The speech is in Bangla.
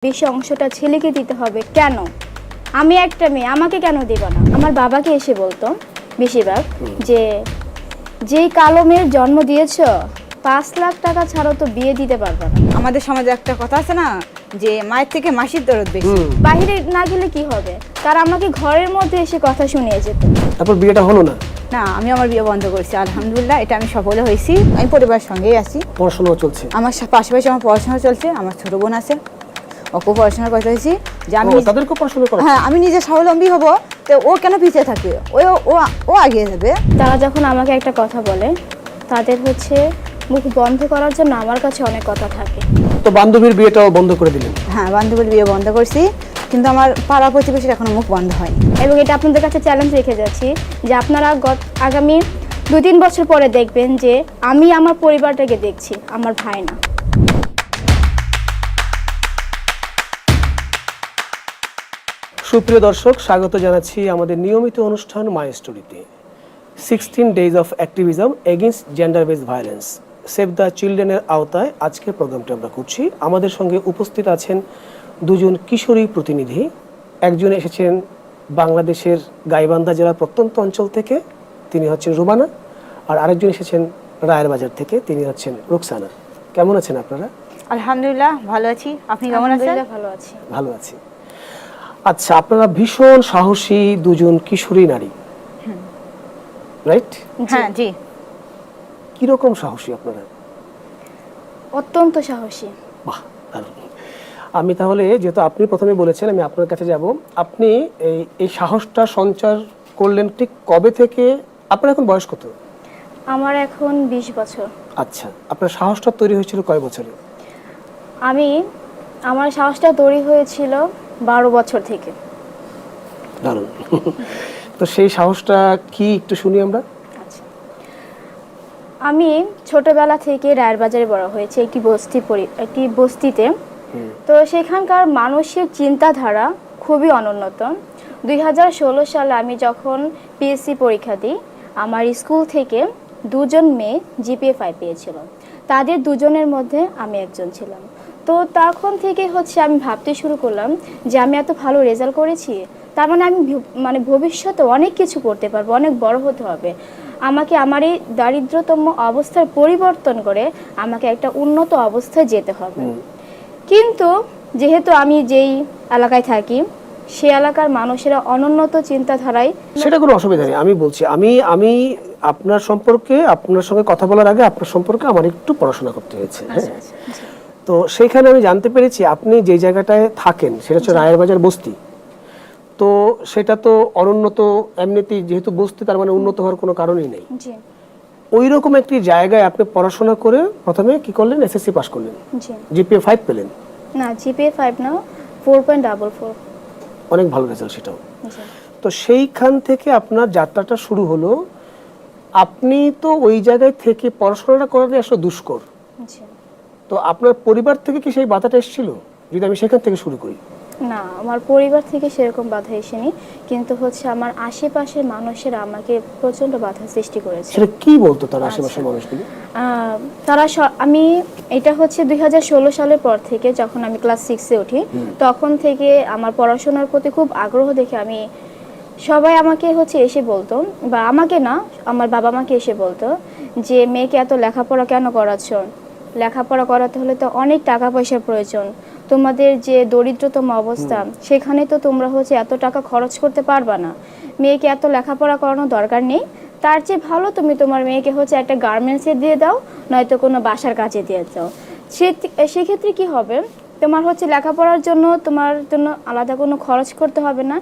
বেশি অংশটা ছেলেকে দিতে হবে কেন? আমি একটা মেয়ে, আমাকে কেন দিবা না? আমার বাবাকে এসে বলতো বেশিরভাগ যে যেই কালো মেয়ের জন্ম দিয়েছো ৫ লাখ টাকা ছাড়া তো বিয়ে দিতে পারবে না। আমাদের সমাজে একটা কথা আছে না যে মায়ের থেকে মাসির দরদ বেশি। বাইরে না গেলে কি হবে? তারা আমাকে ঘরের মধ্যে এসে কথা শুনিয়ে যেত। তারপর বিয়েটা হলো না? না, আমি আমার বিয়ে বন্ধ করছি, আলহামদুলিল্লাহ। এটা আমি সফল হয়েছি। আমি পরিবারের সঙ্গেই আছি, পড়াশোনা চলছে? আমার পাশাপাশি আমার পড়াশোনা চলছে। আমার ছোট বোন আছে, ওকে পড়াশোনার কথা হয়েছি যে আমি তাদেরকে পড়াশোনা করা। হ্যাঁ, আমি নিজে স্বাবলম্বী হব, তো ও কেন পিছিয়ে থাকে? ও আগিয়ে যাবে। তারা যখন আমাকে একটা কথা বলে তাদের হচ্ছে মুখ বন্ধ করার জন্য আমার কাছে অনেক কথা থাকে। তো বান্ধবীর বিয়েটাও বন্ধ করে দিলেন? হ্যাঁ, বান্ধবীর বিয়ে বন্ধ করছি, কিন্তু আমার পাড়া প্রতিবেশীর এখনো মুখ বন্ধ হয়নি। এবং এটা আপনাদের কাছে চ্যালেঞ্জ রেখে যাচ্ছি যে আপনারা আগামী ২-৩ বছর পরে দেখবেন যে আমি আমার পরিবারটাকে দেখছি, আমার ভাই না। সুপ্রিয় দর্শক, স্বাগত জানাচ্ছি আমাদের নিয়মিত অনুষ্ঠান মাই স্টোরিতে। 16 days of activism against gender based violence, save the চিলড্রেনের আওতায় আজকের প্রোগ্রামটি আমরা করছি। আমাদের সঙ্গে উপস্থিত আছেন দুজন কিশোরী প্রতিনিধি। একজন এসেছেন বাংলাদেশের গাইবান্ধা জেলার প্রত্যন্ত অঞ্চল থেকে, তিনি হচ্ছেন রুমানা। আর আরেকজন এসেছেন রায়ের বাজার থেকে, তিনি হচ্ছেন রুকসানা। কেমন আছেন আপনারা? আলহামদুলিল্লাহ, ভালো আছি। আপনি কেমন আছেন? আলহামদুলিল্লাহ, ভালো আছি। ভালো আছি। আচ্ছা, আপনারা ভীষণ সাহসী দুজন কিশোরী নারী, রাইট? হ্যাঁ, জি। কিরকম সাহসী আপনারা? অত্যন্ত সাহসী। বাহ, দারুণ। আমি তাহলে, যেহেতু আপনি প্রথমে বলেছেন, আমি আপনার কাছে যাব। আপনি এই সাহসটা সঞ্চার করলেন ঠিক কবে থেকে? আপনার এখন বয়স কত? আমার এখন ২০ বছর। আচ্ছা, আপনার সাহসটা তৈরি হয়েছিল কয় বছরে? আমার সাহসটা তৈরি হয়েছিল ১২ বছর থেকে। দারুণ। তো সেই সাহসটা কি একটু শুনি আমরা। আচ্ছা, আমি ছোটবেলা থেকে রায়ের বাজারে বড় হয়েছে একটি বস্তিতে। তো সেখানকার মানুষের চিন্তাধারা খুবই অনুন্নত। ২০১৬ সালে আমি যখন পিএসসি পরীক্ষা দিই, আমার স্কুল থেকে ২জন মেয়ে জিপিএ 5 পেয়েছিল। তাদের ২জনের মধ্যে আমি একজন ছিলাম। তো তখন থেকে আমি ভাবতে শুরু করলাম যে আমি এত ভালো রেজাল্ট করেছি, তার মানে আমি ভবিষ্যতে অনেক কিছু করতে পারবো, অনেক বড় হতে হবে। আমাকে আমার এই দারিদ্রতম অবস্থার পরিবর্তন করে আমাকে একটা উন্নত অবস্থায় যেতে হবে। কিন্তু যেহেতু আমি যেই এলাকায় থাকি সে এলাকার মানুষেরা অনুন্নত চিন্তাধারায়। সেটা কোনো অসুবিধা নেই, আমি বলছি, আমি আপনার সম্পর্কে, আপনার সঙ্গে কথা বলার আগে আপনার সম্পর্কে আমার একটু পড়াশোনা করতে হয়েছে। হ্যাঁ, তো সেইখানে আমি জানতে পেরেছি আপনি যে জায়গাটায় থাকেন সেটা হচ্ছে রায়ের বাজার বস্তি। তো সেটা তো অনুন্নত এমনিতেই, যেহেতু বস্তি, তার মানে উন্নত হওয়ার কোনো কারণই নেই। জি ওই রকম একটি জায়গায় আপনি পড়াশোনা করে প্রথমে কি করলেন? এসএসসি পাস করলেন, জি। জিপিএ 5 পেলেন। না, জিপিএ 5 না, 4.44। অনেক ভালো রেজাল্ট সেটাও। জি। তো সেইখান থেকে আপনার যাত্রাটা শুরু হলো। আপনি তো ওই জায়গায় থেকে পড়াশোনাটা করাটা আসলে দুষ্কর। জি। তো আপনার পরিবার থেকে কি সেই বাধাটা এসেছিল? যদি আমি সেখান থেকে শুরু করি। না, আমার পরিবার থেকে সেরকম বাধা আসেনি, কিন্তু আমার আশেপাশের মানুষেরা আমাকে প্রচন্ড বাধা সৃষ্টি করেছে। সেটা কি বলতো তার আশেপাশের মানুষগুলো? আমি এটা ২০১৬ সালের পর থেকে, যখন আমি ক্লাস 6-এ উঠি, তখন থেকে আমার পড়াশোনার প্রতি খুব আগ্রহ দেখে সবাই আমাকে এসে বলতো, বা আমাকে না, আমার বাবা মাকে এসে বলতো যে মেয়েকে এত লেখাপড়া কেন করাচ্ছ? লেখাপড়া করাতে হলে তো অনেক টাকা পয়সার প্রয়োজন। তোমাদের যে দরিদ্রতম অবস্থা, সেখানে তো তোমরা এত টাকা খরচ করতে পারবা না। মেয়েকে এত লেখাপড়া করানোর দরকার নেই। তার চেয়ে ভালো তুমি তোমার মেয়েকে একটা গার্মেন্টসে দিয়ে দাও, নয়তো কোনো বাসার কাজে দিয়ে দাও। সেক্ষেত্রে কি হবে, তোমার লেখাপড়ার জন্য তোমার জন্য আলাদা কোনো খরচ করতে হবে না।